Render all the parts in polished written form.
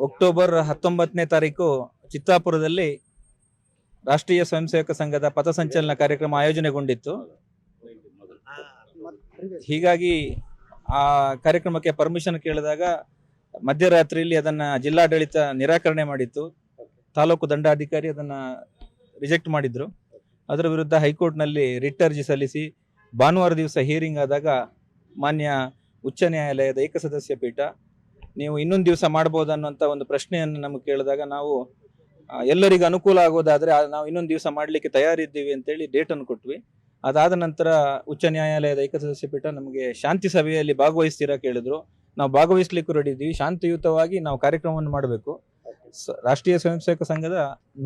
October 19ನೇ ತಾರೀಕು ಚಿತ್ತಾಪುರದಲ್ಲಿ ರಾಷ್ಟ್ರೀಯ ಸ್ವಯಂ ಸೇವಕ ಸಂಘದ ಪಥಸಂಚಲನ ಕಾರ್ಯಕ್ರಮ ಆಯೋಜನೆಗೊಂಡಿತ್ತು. ಹೀಗಾಗಿ ಆ ಕಾರ್ಯಕ್ರಮಕ್ಕೆ ಪರ್ಮಿಷನ್ ಕೇಳಿದಾಗ ಮಧ್ಯರಾತ್ರಿಯಲ್ಲಿ ಅದನ್ನ ಜಿಲ್ಲಾಡಳಿತ ನಿರಾಕರಣೆ ಮಾಡಿತ್ತು. ತಾಲೂಕು ದಂಡಾಧಿಕಾರಿ ಅದನ್ನ ರಿಜೆಕ್ಟ್ ಮಾಡಿದ್ರು. ಅದರ ವಿರುದ್ಧ ಹೈಕೋರ್ಟ್ನಲ್ಲಿ ರಿಟ್ ಅರ್ಜಿ ಸಲ್ಲಿಸಿ ಭಾನುವಾರ ದಿವಸ ಹಿಯರಿಂಗ್ ಆದಾಗ ಮಾನ್ಯ ಉಚ್ಚ ನ್ಯಾಯಾಲಯದ ಏಕಸದಸ್ಯ ಪೀಠ ನೀವು ಇನ್ನೊಂದು ದಿವಸ ಮಾಡ್ಬೋದು ಅನ್ನೋಂಥ ಒಂದು ಪ್ರಶ್ನೆಯನ್ನು ನಮಗೆ ಕೇಳಿದಾಗ ನಾವು ಎಲ್ಲರಿಗೂ ಅನುಕೂಲ ಆಗೋದಾದರೆ ನಾವು ಇನ್ನೊಂದು ದಿವಸ ಮಾಡಲಿಕ್ಕೆ ತಯಾರಿದ್ದೀವಿ ಅಂತೇಳಿ ಡೇಟನ್ನು ಕೊಟ್ವಿ. ಅದಾದ ನಂತರ ಉಚ್ಚ ನ್ಯಾಯಾಲಯದ ಏಕಸದಸ್ಯ ಪೀಠ ನಮಗೆ ಶಾಂತಿ ಸಭೆಯಲ್ಲಿ ಭಾಗವಹಿಸ್ತೀರಾ ಕೇಳಿದ್ರು. ನಾವು ಭಾಗವಹಿಸ್ಲಿಕ್ಕೂ ರೆಡಿ ಇದ್ದೀವಿ. ಶಾಂತಿಯುತವಾಗಿ ನಾವು ಕಾರ್ಯಕ್ರಮವನ್ನು ಮಾಡಬೇಕು. ರಾಷ್ಟ್ರೀಯ ಸ್ವಯಂ ಸೇವಕ ಸಂಘದ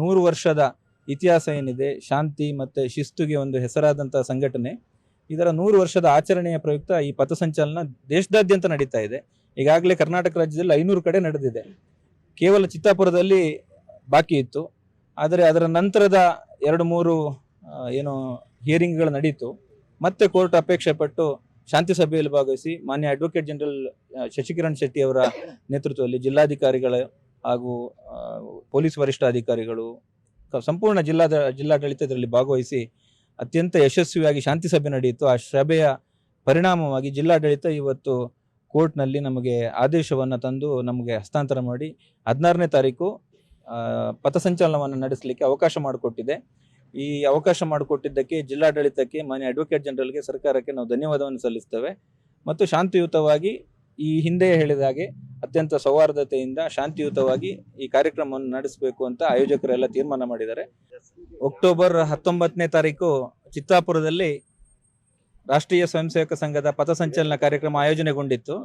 100 ವರ್ಷದ ಇತಿಹಾಸ ಏನಿದೆ, ಶಾಂತಿ ಮತ್ತು ಶಿಸ್ತುಗೆ ಒಂದು ಹೆಸರಾದಂಥ ಸಂಘಟನೆ. ಇದರ 100 ವರ್ಷದ ಆಚರಣೆಯ ಪ್ರಯುಕ್ತ ಈ ಪಥಸಂಚಲನ ದೇಶದಾದ್ಯಂತ ನಡೀತಾ ಇದೆ. ಈಗಾಗಲೇ ಕರ್ನಾಟಕ ರಾಜ್ಯದಲ್ಲಿ 500 ಕಡೆ ನಡೆದಿದೆ. ಕೇವಲ ಚಿತ್ತಾಪುರದಲ್ಲಿ ಬಾಕಿ ಇತ್ತು. ಆದರೆ ಅದರ ನಂತರದ 2-3 ಏನು ಹಿಯರಿಂಗ್ಗಳು ನಡೀತು. ಮತ್ತೆ ಕೋರ್ಟ್ ಅಪೇಕ್ಷೆ ಪಟ್ಟು ಶಾಂತಿ ಸಭೆಯಲ್ಲಿ ಭಾಗವಹಿಸಿ ಮಾನ್ಯ ಅಡ್ವೊಕೇಟ್ ಜನರಲ್ ಶಶಿಕಿರಣ್ ಶೆಟ್ಟಿ ಅವರ ನೇತೃತ್ವದಲ್ಲಿ ಜಿಲ್ಲಾಧಿಕಾರಿಗಳ ಹಾಗೂ ಪೊಲೀಸ್ ವರಿಷ್ಠಾಧಿಕಾರಿಗಳು ಸಂಪೂರ್ಣ ಜಿಲ್ಲಾಡಳಿತ ಇದರಲ್ಲಿ ಭಾಗವಹಿಸಿ ಅತ್ಯಂತ ಯಶಸ್ವಿಯಾಗಿ ಶಾಂತಿ ಸಭೆ ನಡೆಯಿತು. ಆ ಸಭೆಯ ಪರಿಣಾಮವಾಗಿ ಜಿಲ್ಲಾಡಳಿತ ಇವತ್ತು ಕೋರ್ಟ್ನಲ್ಲಿ ನಮಗೆ ಆದೇಶವನ್ನು ತಂದು ನಮಗೆ ಹಸ್ತಾಂತರ ಮಾಡಿ 16ನೇ ತಾರೀಕು ಪಥಸಂಚಲನವನ್ನು ನಡೆಸಲಿಕ್ಕೆ ಅವಕಾಶ ಮಾಡಿಕೊಟ್ಟಿದೆ. ಈ ಅವಕಾಶ ಮಾಡಿಕೊಟ್ಟಿದ್ದಕ್ಕೆ ಜಿಲ್ಲಾಡಳಿತಕ್ಕೆ, ಮಾನ್ಯ ಅಡ್ವೊಕೇಟ್ ಜನರಲ್ಗೆ, ಸರ್ಕಾರಕ್ಕೆ ನಾವು ಧನ್ಯವಾದವನ್ನು ಸಲ್ಲಿಸ್ತೇವೆ. ಮತ್ತು ಶಾಂತಿಯುತವಾಗಿ ಈ ಹಿಂದೆ ಹೇಳಿದ ಹಾಗೆ ಅತ್ಯಂತ ಸೌಹಾರ್ದತೆಯಿಂದ ಶಾಂತಿಯುತವಾಗಿ ಈ ಕಾರ್ಯಕ್ರಮವನ್ನು ನಡೆಸಬೇಕು ಅಂತ ಆಯೋಜಕರೆಲ್ಲ ತೀರ್ಮಾನ ಮಾಡಿದ್ದಾರೆ. ಅಕ್ಟೋಬರ್ 19ನೇ ತಾರೀಕು ಚಿತ್ತಾಪುರದಲ್ಲಿ ರಾಷ್ಟ್ರೀಯ ಸ್ವಯಂ ಸೇವಕ ಸಂಘದ ಪಥಸಂಚಲನ ಕಾರ್ಯಕ್ರಮ ಆಯೋಜನೆಗೊಂಡಿತ್ತು.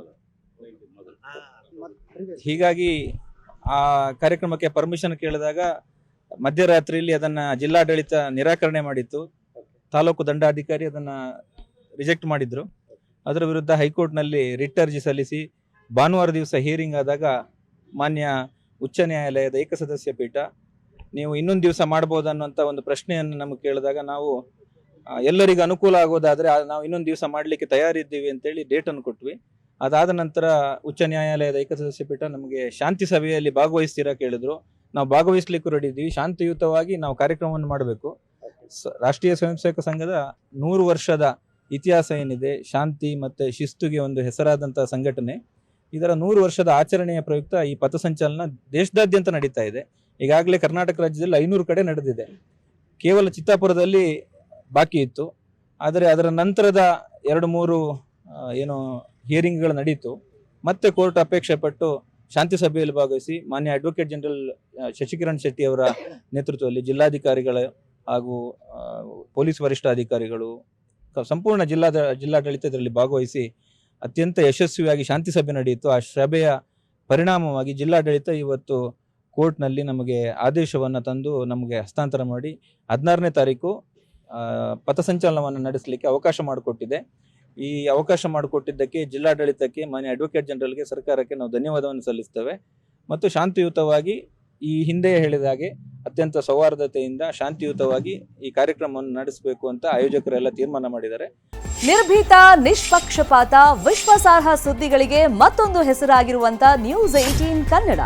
ಹೀಗಾಗಿ ಆ ಕಾರ್ಯಕ್ರಮಕ್ಕೆ ಪರ್ಮಿಷನ್ ಕೇಳಿದಾಗ ಮಧ್ಯರಾತ್ರಿಯಲ್ಲಿ ಅದನ್ನ ಜಿಲ್ಲಾಡಳಿತ ನಿರಾಕರಣೆ ಮಾಡಿತ್ತು. ತಾಲೂಕು ದಂಡಾಧಿಕಾರಿ ಅದನ್ನ ರಿಜೆಕ್ಟ್ ಮಾಡಿದ್ರು. ಅದರ ವಿರುದ್ಧ ಹೈಕೋರ್ಟ್ನಲ್ಲಿ ರಿಟ್ ಅರ್ಜಿ ಸಲ್ಲಿಸಿ ಭಾನುವಾರ ದಿವಸ ಹಿಯರಿಂಗ್ ಆದಾಗ ಮಾನ್ಯ ಉಚ್ಚ ನ್ಯಾಯಾಲಯದ ಏಕಸದಸ್ಯ ಪೀಠ ನೀವು ಇನ್ನೊಂದು ದಿವಸ ಮಾಡ್ಬೋದು ಅನ್ನೋಂಥ ಒಂದು ಪ್ರಶ್ನೆಯನ್ನು ನಮಗೆ ಕೇಳಿದಾಗ ನಾವು ಎಲ್ಲರಿಗೂ ಅನುಕೂಲ ಆಗೋದಾದರೆ ನಾವು ಇನ್ನೊಂದು ದಿವಸ ಮಾಡಲಿಕ್ಕೆ ತಯಾರಿದ್ದೀವಿ ಅಂತೇಳಿ ಡೇಟನ್ನು ಕೊಟ್ವಿ. ಅದಾದ ನಂತರ ಉಚ್ಚ ನ್ಯಾಯಾಲಯದ ಏಕಸದಸ್ಯ ಪೀಠ ನಮಗೆ ಶಾಂತಿ ಸಭೆಯಲ್ಲಿ ಭಾಗವಹಿಸ್ತೀರಾ ಕೇಳಿದ್ರು. ನಾವು ಭಾಗವಹಿಸ್ಲಿಕ್ಕೂ ರೆಡಿ ಇದ್ದೀವಿ. ಶಾಂತಿಯುತವಾಗಿ ನಾವು ಕಾರ್ಯಕ್ರಮವನ್ನು ಮಾಡಬೇಕು. ರಾಷ್ಟ್ರೀಯ ಸ್ವಯಂ ಸೇವಕ ಸಂಘದ 100 ವರ್ಷದ ಇತಿಹಾಸ ಏನಿದೆ, ಶಾಂತಿ ಮತ್ತು ಶಿಸ್ತುಗೆ ಒಂದು ಹೆಸರಾದಂಥ ಸಂಘಟನೆ. ಇದರ 100 ವರ್ಷದ ಆಚರಣೆಯ ಪ್ರಯುಕ್ತ ಈ ಪಥಸಂಚಲನ ದೇಶದಾದ್ಯಂತ ನಡೀತಾ ಇದೆ. ಈಗಾಗಲೇ ಕರ್ನಾಟಕ ರಾಜ್ಯದಲ್ಲಿ 500 ಕಡೆ ನಡೆದಿದೆ. ಕೇವಲ ಚಿತ್ತಾಪುರದಲ್ಲಿ ಬಾಕಿ ಇತ್ತು. ಆದರೆ ಅದರ ನಂತರದ 2-3 ಏನು ಹಿಯರಿಂಗ್ಗಳು ನಡೀತು. ಮತ್ತೆ ಕೋರ್ಟ್ ಅಪೇಕ್ಷೆ ಪಟ್ಟು ಶಾಂತಿ ಸಭೆಯಲ್ಲಿ ಭಾಗವಹಿಸಿ ಮಾನ್ಯ ಅಡ್ವೊಕೇಟ್ ಜನರಲ್ ಶಶಿಕಿರಣ್ ಶೆಟ್ಟಿ ಅವರ ನೇತೃತ್ವದಲ್ಲಿ ಜಿಲ್ಲಾಧಿಕಾರಿಗಳ ಹಾಗೂ ಪೊಲೀಸ್ ವರಿಷ್ಠಾಧಿಕಾರಿಗಳು ಸಂಪೂರ್ಣ ಜಿಲ್ಲಾಡಳಿತ ಇದರಲ್ಲಿ ಭಾಗವಹಿಸಿ ಅತ್ಯಂತ ಯಶಸ್ವಿಯಾಗಿ ಶಾಂತಿ ಸಭೆ ನಡೆಯಿತು. ಆ ಸಭೆಯ ಪರಿಣಾಮವಾಗಿ ಜಿಲ್ಲಾಡಳಿತ ಇವತ್ತು ಕೋರ್ಟ್ನಲ್ಲಿ ನಮಗೆ ಆದೇಶವನ್ನು ತಂದು ನಮಗೆ ಹಸ್ತಾಂತರ ಮಾಡಿ 16ನೇ ತಾರೀಕು ಪಥಸಂಚಲನವನ್ನು ನಡೆಸಲಿಕ್ಕೆ ಅವಕಾಶ ಮಾಡಿಕೊಟ್ಟಿದೆ. ಈ ಅವಕಾಶ ಮಾಡಿಕೊಟ್ಟಿದ್ದಕ್ಕೆ ಜಿಲ್ಲಾಡಳಿತಕ್ಕೆ, ಮಾನ್ಯ ಅಡ್ವೊಕೇಟ್ ಜನರಲ್ಗೆ, ಸರ್ಕಾರಕ್ಕೆ ನಾವು ಧನ್ಯವಾದವನ್ನು ಸಲ್ಲಿಸ್ತೇವೆ. ಮತ್ತು ಶಾಂತಿಯುತವಾಗಿ ಈ ಹಿಂದೆ ಹೇಳಿದ ಹಾಗೆ ಅತ್ಯಂತ ಸೌಹಾರ್ದತೆಯಿಂದ ಶಾಂತಿಯುತವಾಗಿ ಈ ಕಾರ್ಯಕ್ರಮವನ್ನು ನಡೆಸಬೇಕು ಅಂತ ಆಯೋಜಕರೆಲ್ಲ ತೀರ್ಮಾನ ಮಾಡಿದ್ದಾರೆ. ನಿರ್ಭೀತ, ನಿಷ್ಪಕ್ಷಪಾತ, ವಿಶ್ವಾಸಾರ್ಹ ಸುದ್ದಿಗಳಿಗೆ ಮತ್ತೊಂದು ಹೆಸರಾಗಿರುವಂತ ನ್ಯೂಸ್ 18 ಕನ್ನಡ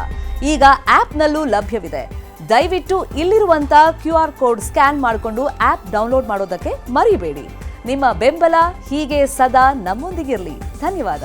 ಈಗ ಆಪ್ನಲ್ಲೂ ಲಭ್ಯವಿದೆ. ದಯವಿಟ್ಟು ಇಲ್ಲಿರುವಂತ QR ಕೋಡ್ ಸ್ಕ್ಯಾನ್ ಮಾಡಿಕೊಂಡು ಆಪ್ ಡೌನ್ಲೋಡ್ ಮಾಡೋದಕ್ಕೆ ಮರಿಬೇಡಿ. ನಿಮ್ಮ ಬೆಂಬಲ ಹೀಗೆ ಸದಾ ನಮ್ಮೊಂದಿಗಿರಲಿ. ಧನ್ಯವಾದ.